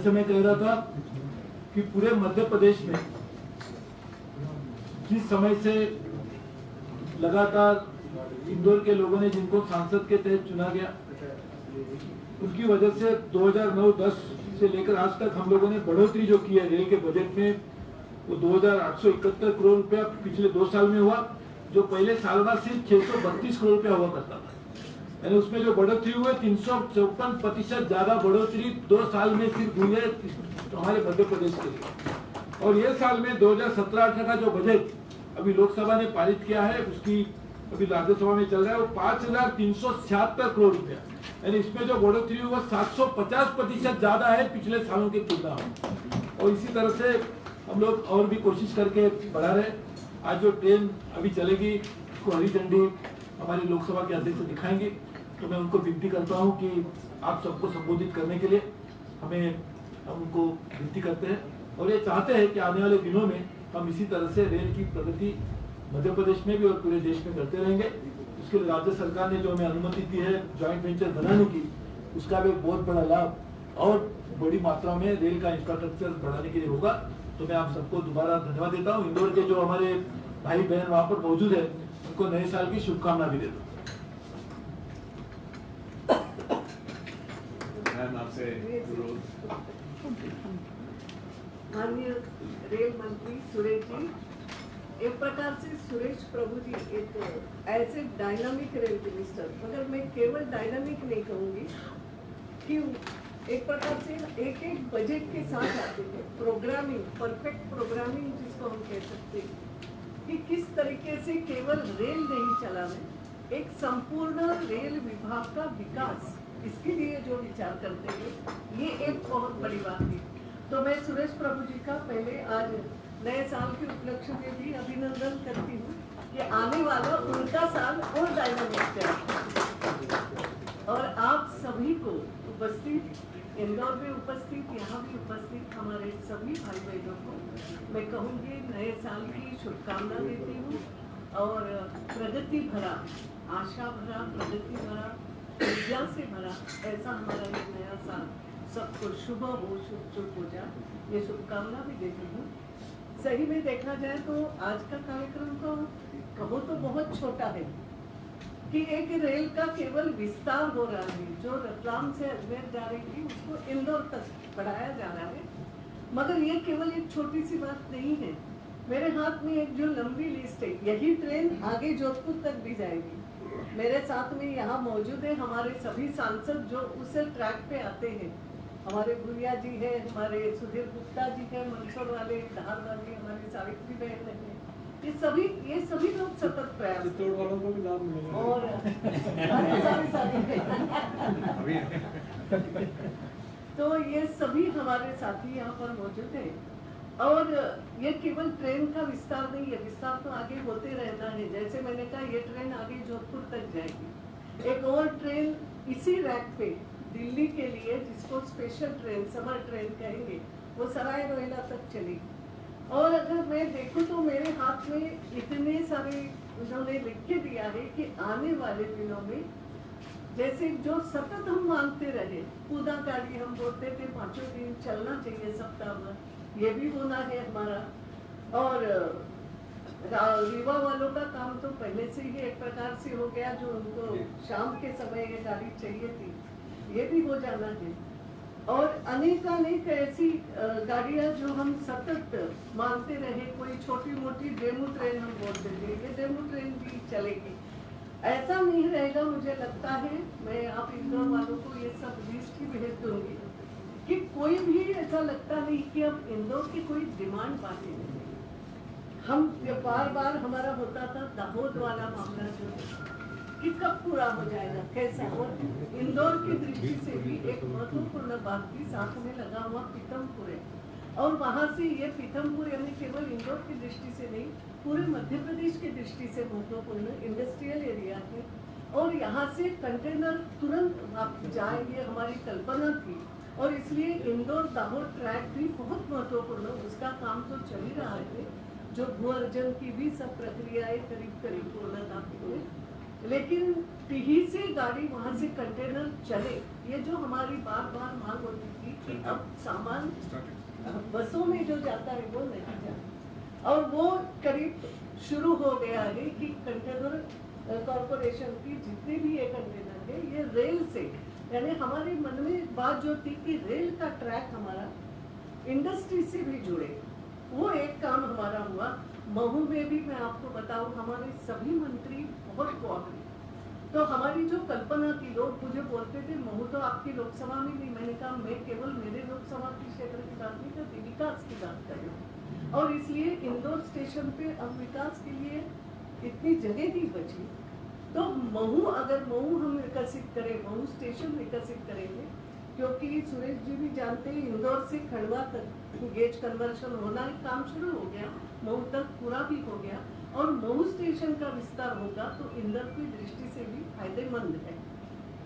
जैसे मैं कह रहा था कि पूरे मध्य प्रदेश में जिस समय से लगातार इंदौर के लोगों ने जिनको सांसद के तहत चुना गया, उनकी वजह से 2009-10 से लेकर आज तक हम लोगों ने बढ़ोतरी जो की है रेल के बजट में, वो 2871 करोड़ रुपया पिछले 2 साल में हुआ, जो पहले साल में सिर्फ 632 करोड़ रुपया हुआ करता था। यानी उसमें जो बढ़ोतरी हुई 354% ज्यादा बढ़ोतरी 2 साल में सिर्फ हुई है हमारे मध्य प्रदेश के लिए। और ये साल में 2017-18 का जो बजट अभी लोकसभा ने पारित किया है, उसकी अभी राज्यसभा में चल रहा है, वो 5376 करोड़ रुपया, यानी इसमें जो बढ़ोतरी हुई 750% ज्यादा है पिछले सालों की तुलना में। और इसी तरह से हम लोग और भी कोशिश करके बढ़ा रहे। आज जो ट्रेन अभी चलेगी उसको हरी झंडी हमारे लोकसभा के अध्यक्ष दिखाएंगे, तो मैं उनको विनती करता हूं कि आप सबको संबोधित करने के लिए हम उनको विनती करते हैं और ये चाहते हैं कि आने वाले दिनों में हम इसी तरह से रेल की प्रगति मध्य प्रदेश में भी और पूरे देश में करते रहेंगे। उसके लिए राज्य सरकार ने जो हमें अनुमति दी है ज्वाइंट वेंचर बनाने की, उसका भी बहुत बड़ा लाभ और बड़ी मात्रा में रेल का इंफ्रास्ट्रक्चर बढ़ाने के लिए होगा। तो मैं आप सबको दोबारा धन्यवाद देता हूँ। इंदौर के जो हमारे भाई बहन वहाँ पर मौजूद है, उनको नए साल की शुभकामना भी देता हूँ। माननीय रेल मंत्री सुरेश जी, एक प्रकार से सुरेश प्रभु जी एक ऐसे डायनामिक रेल मिनिस्टर, मगर मैं केवल डायनामिक नहीं कहूँगी कि एक प्रकार से एक बजट के साथ आते थे। प्रोग्रामिंग, परफेक्ट प्रोग्रामिंग जिसको हम कह सकते हैं कि किस तरीके से केवल रेल नहीं चलाना, एक संपूर्ण रेल विभाग का विकास, इसके लिए जो विचार करते हैं, ये एक बहुत बड़ी बात थी। तो मैं सुरेश प्रभु जी का पहले आज नए साल के उपलक्ष्य में भी अभिनंदन करती हूँ कि आने वाला उनका साल और डायनामिक है। और आप सभी को उपस्थित, इंदौर में उपस्थित, यहाँ भी उपस्थित हमारे सभी भाई बहनों को मैं कहूँगी नए साल की शुभकामना देती हूँ और प्रगति भरा, आशा भरा, प्रगति भरा, ऊर्जा से भरा ऐसा हमारा ये नया साल सबको शुभ हो, शुभ हो जाए, ये शुभकामना भी देती हूँ। सही में देखा जाए तो आज का कार्यक्रम तो कहो तो बहुत छोटा है कि एक रेल का केवल विस्तार हो रहा है, जो रतलाम से अजमेर जा रही थी उसको इंदौर तक बढ़ाया जा रहा है। मगर ये केवल एक छोटी सी बात नहीं है। मेरे हाथ में एक जो लंबी लिस्ट है, यही ट्रेन आगे जोधपुर तक भी जाएगी। मेरे साथ में यहाँ मौजूद है हमारे सभी सांसद जो उस ट्रैक पे आते हैं। हमारे भूरिया जी है, हमारे सुधीर गुप्ता जी है, मंदसौर वाले, धार वाले, हमारी सावित्री बहन है, ये सभी लोग सतत प्रयास वालों को भी नाम मिलेगा और तो ये सभी हमारे साथी यहाँ पर मौजूद है। और ये केवल ट्रेन का विस्तार नहीं है, विस्तार तो आगे होते रहना है। जैसे मैंने कहा ये ट्रेन आगे जोधपुर तक जाएगी, एक और ट्रेन इसी रैक पे दिल्ली के लिए, जिसको स्पेशल ट्रेन, समर ट्रेन कहेंगे, वो सराय रोहिला तक चलेगी। और अगर मैं देखूं तो मेरे हाथ में इतने सारे उन्होंने लिख के दिया है कि आने वाले दिनों में जैसे जो सतत हम मांगते रहे, कूदा गाड़ी हम बोलते थे 5 दिन चलना चाहिए सप्ताह में, ये भी होना है हमारा। और रीवा वालों का काम तो पहले से ही एक प्रकार से हो गया, जो उनको शाम के समय ये गाड़ी चाहिए थी, ये भी हो जाना है। और अनेक ऐसी गाड़ियां जो हम सतत मानते रहे, कोई छोटी मोटी डेमू ट्रेन हम बोलते थे, ये डेमू ट्रेन भी चलेगी। ऐसा नहीं रहेगा, मुझे लगता है, मैं आप इंदौर वालों को ये सब लिस्ट ही भेज दूंगी कि कोई भी ऐसा लगता नहीं कि अब इंदौर की कोई डिमांड बाकी नहीं। हम बार बार हमारा होता था दाहोद वाला मामला जो कि कब पूरा हो जाएगा, कैसा। और इंदौर की दृष्टि से भी एक महत्वपूर्ण बात भी साथ में लगा हुआ पीथमपुर है, और वहाँ से ये पीथमपुर यानी केवल इंदौर की दृष्टि से नहीं, पूरे मध्य प्रदेश की दृष्टि से महत्वपूर्ण इंडस्ट्रियल एरिया है। और यहाँ से कंटेनर तुरंत आप जाएंगे, हमारी कल्पना थी। और इसलिए इंदौर दाहोद ट्रैक भी बहुत महत्वपूर्ण, उसका काम तो चल ही रहा है, जो भू अर्जन की भी सब प्रक्रियाएं करीब पूर्णता की है। लेकिन पीही से गाड़ी वहां से कंटेनर चले, ये जो हमारी बार बार मांग होती थी कि अब सामान बसों में जो जाता है वो नहीं जाता, और वो करीब शुरू हो गया है कि कंटेनर कॉरपोरेशन की जितने भी ये कंटेनर है ये रेल से, यानी हमारे मन में एक बात जो थी कि रेल का ट्रैक हमारा इंडस्ट्री से भी जुड़े, वो एक काम हमारा हुआ। महू में भी मैं आपको बताऊं हमारे सभी मंत्री बहुत कोऑपरेट, तो हमारी जो कल्पना की, लोग मुझे बोलते थे महू तो आपकी लोकसभा में नहीं, मैंने कहा मैं केवल मेरे लोकसभा के क्षेत्र की बात नहीं करती, विकास की बात कर रही हूँ। और इसलिए इंदौर स्टेशन पे अब विकास के लिए इतनी जगह नहीं बची, तो महू अगर महू हम विकसित करें, महू स्टेशन विकसित करेंगे, क्योंकि सुरेश जी भी जानते हैं इंदौर से खंडवा तक गेज कन्वर्शन होना काम शुरू हो गया, महू तक पूरा भी हो गया, और महू स्टेशन का विस्तार होगा तो इंदौर की दृष्टि से भी फायदेमंद है।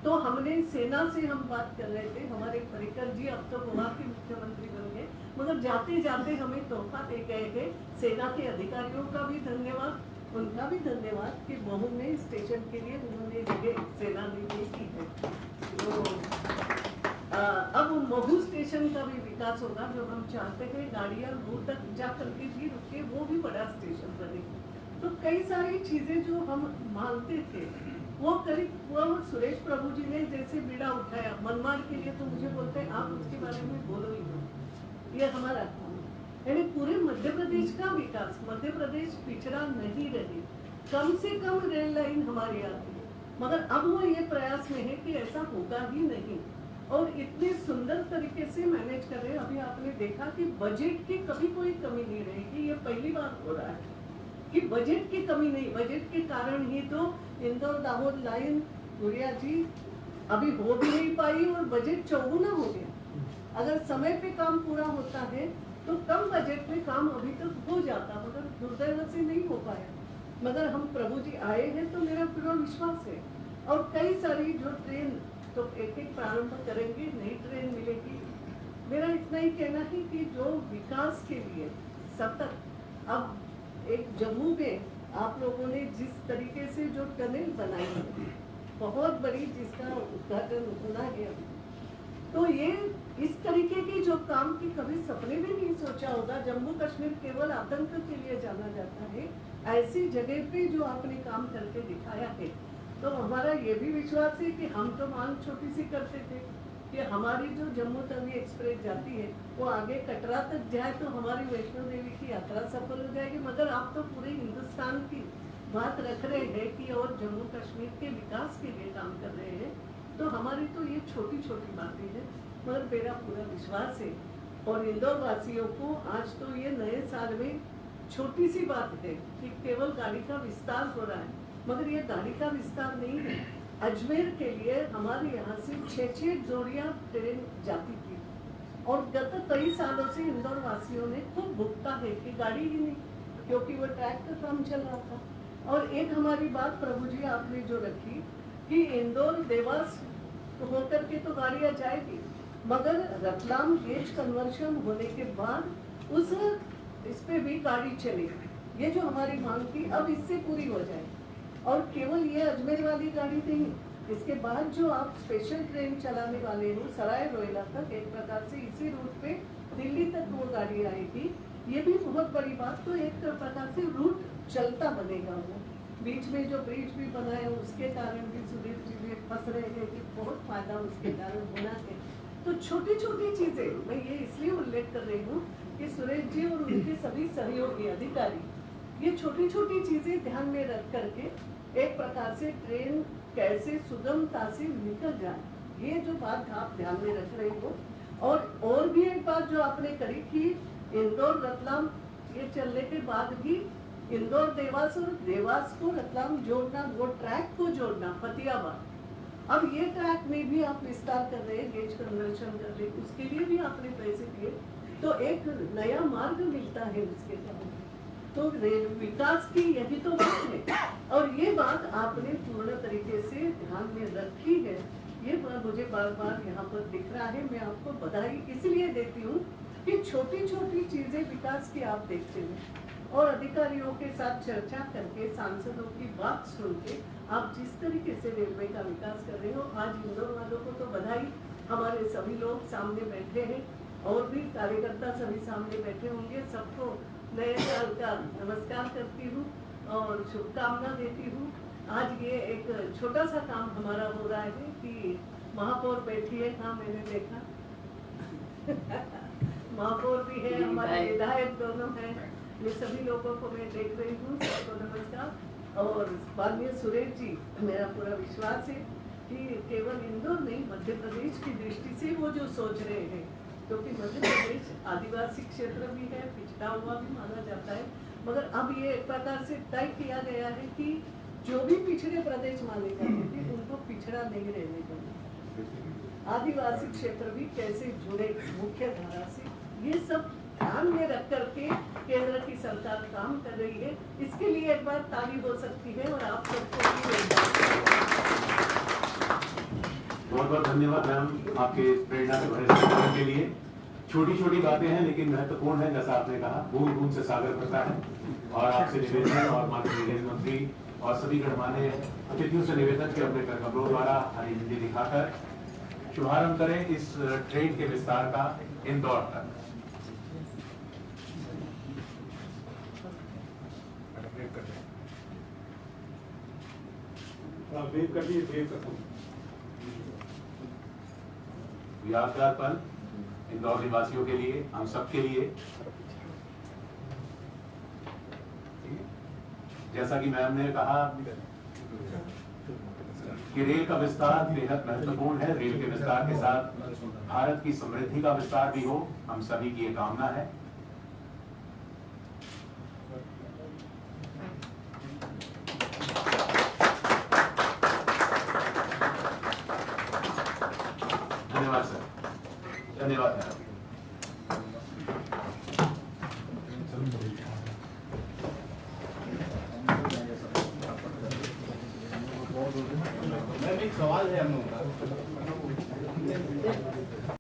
तो हमने सेना से हम बात कर रहे थे, हमारे पर्रिकर जी अब तो गोवा के मुख्यमंत्री बन गए, मगर जाते जाते हमें तोहफा दे गए थे। सेना के अधिकारियों का भी धन्यवाद, उनका भी धन्यवाद कि महू में स्टेशन के लिए उन्होंने जगह सेना ने दी है। तो अब महू स्टेशन का भी विकास होगा, जो हम चाहते हैं गाड़ियां दूर तक जा करके भी रुके, वो भी बड़ा स्टेशन बने। तो कई सारी चीजें जो हम मानते थे वो करीब हुआ, और सुरेश प्रभु जी ने जैसे बीड़ा उठाया मनमाड़ के लिए, तो मुझे बोलते हैं आप उसके बारे में बोलो ही मत, ये हमारा काम है। यानी पूरे मध्य प्रदेश का विकास, मध्य प्रदेश पिछड़ा नहीं रहे, कम से कम रेल लाइन हमारी आती है, मगर अब वो ये प्रयास में है कि ऐसा होगा ही नहीं, और इतने सुंदर तरीके से मैनेज कर रहे हैं। अभी आपने देखा कि बजट की कभी कोई कमी नहीं रहेगी, ये पहली बार हो रहा है कि बजट की कमी नहीं, बजट के कारण ही तो इंदौर दाहोद लाइन गुड़िया जी अभी हो भी नहीं पाई और बजट चौगुना हो गया। अगर समय पे काम पूरा होता है तो कम बजट में काम अभी तक हो जाता, मगर दुर्दैव से नहीं हो पाया। मगर हम प्रभु जी आए हैं तो मेरा पूरा विश्वास है, और कई सारी जो ट्रेन तो एक एक प्रारंभ करेंगे, नई ट्रेन मिलेगी। मेरा इतना ही कहना है कि जो विकास के लिए सतत, अब एक जम्मू में आप लोगों ने जिस तरीके से जो टनल बनाई है बहुत बड़ी, जिसका उद्घाटन होना है अभी, तो ये इस तरीके की जो काम की कभी सपने में नहीं सोचा होगा। जम्मू कश्मीर केवल आतंक के लिए जाना जाता है, ऐसी जगह पे जो आपने काम करके दिखाया है, तो हमारा ये भी विश्वास है कि हम तो मांग छोटी सी करते थे कि हमारी जो जम्मू तवी एक्सप्रेस जाती है वो आगे कटरा तक जाए तो हमारी वैष्णो देवी की यात्रा सफल हो जाएगी, मगर आप तो पूरे हिंदुस्तान की बात रख रहे हैं कि और जम्मू कश्मीर के विकास के लिए काम कर रहे हैं, तो हमारी तो ये छोटी छोटी बातें हैं, मगर मेरा पूरा विश्वास है। और इंदौर वासियों को आज तो ये नए साल में छोटी सी बात है कि केवल गाड़ी का विस्तार हो रहा है, मगर ये गाड़ी का विस्तार नहीं है। अजमेर के लिए हमारे यहाँ से 6-6 जोड़ियाँ ट्रेन जाती थी, और गत कई सालों से इंदौर वासियों ने खूब भुगता है कि गाड़ी ही नहीं, क्योंकि वो ट्रैक का काम चल रहा था। और एक हमारी बात प्रभु जी आपने जो रखी कि इंदौर देवास होकर के तो गाड़ियाँ जाएगी, मगर रतलाम गेज कन्वर्शन होने के बाद उस इस पे भी गाड़ी चलेगी, ये जो हमारी मांग थी अब इससे पूरी हो जाए। और केवल ये अजमेर वाली गाड़ी नहीं, इसके बाद जो आप स्पेशल ट्रेन चलाने वाले हो सराय रोहिला तक, एक प्रकार से इसी रूट पे दिल्ली तक वो गाड़ी आएगी, ये भी बहुत बड़ी बात। तो एक प्रकार से रूट चलता बनेगा, वो बीच में जो ब्रिज भी बना है उसके कारण भी सुधीर जी भी फंस रहे हैं कि बहुत फायदा उसके कारण होना है। तो छोटी छोटी चीजें मैं ये इसलिए उल्लेख कर रही हूँ कि सुरेश जी और उनके सभी सहयोगी अधिकारी ये छोटी छोटी चीजें ध्यान में रख करके एक प्रकार से ट्रेन कैसे सुगमता से निकल जाए, ये जो बात आप ध्यान में रख रहे हो। और भी एक बात जो आपने करी कि इंदौर रतलाम ये चलने के बाद भी इंदौर देवास और देवास को रतलाम जोड़ना, वो ट्रैक को जोड़ना फतेहाबाद, अब ये ट्रैक में भी आप विस्तार कर रहे हैं, गेज कन्वर्शन कर रहे हैं, उसके लिए भी आपने पैसे दिए, तो एक नया मार्ग मिलता है उसके कारण। तो रेल विकास की यही तो बात है, और ये बात आपने पूर्ण तरीके से ध्यान में रखी है, ये बात मुझे बार बार यहाँ पर दिख रहा है। मैं आपको बधाई इसलिए देती हूँ कि छोटी छोटी चीजें विकास की आप देखते हैं, और अधिकारियों के साथ चर्चा करके, सांसदों की बात सुन के आप जिस तरीके से रेलवे का विकास कर रहे हो, आज इंदौर वालों को तो बधाई, हमारे सभी लोग सामने बैठे हैं और भी कार्यकर्ता सभी सामने बैठे होंगे। सबको नए साल का नमस्कार करती हूँ और शुभकामना देती हूँ। आज ये एक छोटा सा काम हमारा हो रहा है कि महापौर बैठी है, हाँ मैंने देखा महापौर भी है, हमारे विधायक दोनों हैं, ये सभी लोगों को मैं देख रही हूँ, सबको नमस्कार। और माननीय सुरेश जी, मेरा पूरा विश्वास है कि केवल इंदौर नहीं, मध्य प्रदेश की दृष्टि से वो जो सोच रहे हैं, क्योंकि मध्य प्रदेश आदिवासी क्षेत्र भी है, पिछड़ा हुआ भी माना जाता है, मगर अब ये एक प्रकार से तय किया गया है कि जो भी पिछड़े प्रदेश माने जाते थे उनको पिछड़ा नहीं रहने देंगे। आदिवासी क्षेत्र भी कैसे जुड़े मुख्य धारा से, ये सब ध्यान में रख करके केंद्र की सरकार काम कर रही है। इसके लिए एक बार ताली हो सकती है और आप सबको बहुत बहुत धन्यवाद मैम आपके इस प्रेरणा से भरे संबोधन के लिए। छोटी छोटी बातें हैं लेकिन महत्वपूर्ण है, जैसा आपने कहा बूंद बूंद से सागर भरता है। और आपसे निवेदन और माननीय रेल मंत्री और सभी गणमान्य अतिथियों से निवेदन कि अपने कमरों द्वारा हरी झंडी दिखाकर शुभारंभ करें इस ट्रेन के विस्तार का इंदौर तक। यादगार पल इंदौर निवासियों के लिए, हम सब के लिए। जैसा कि मैम ने कहा कि रेल का विस्तार बेहद महत्वपूर्ण है। रेल के विस्तार के साथ भारत की समृद्धि का विस्तार भी हो, हम सभी की ये कामना है। धन्यवाद सर, धन्यवाद मैम। एक सवाल है हम लोगों का।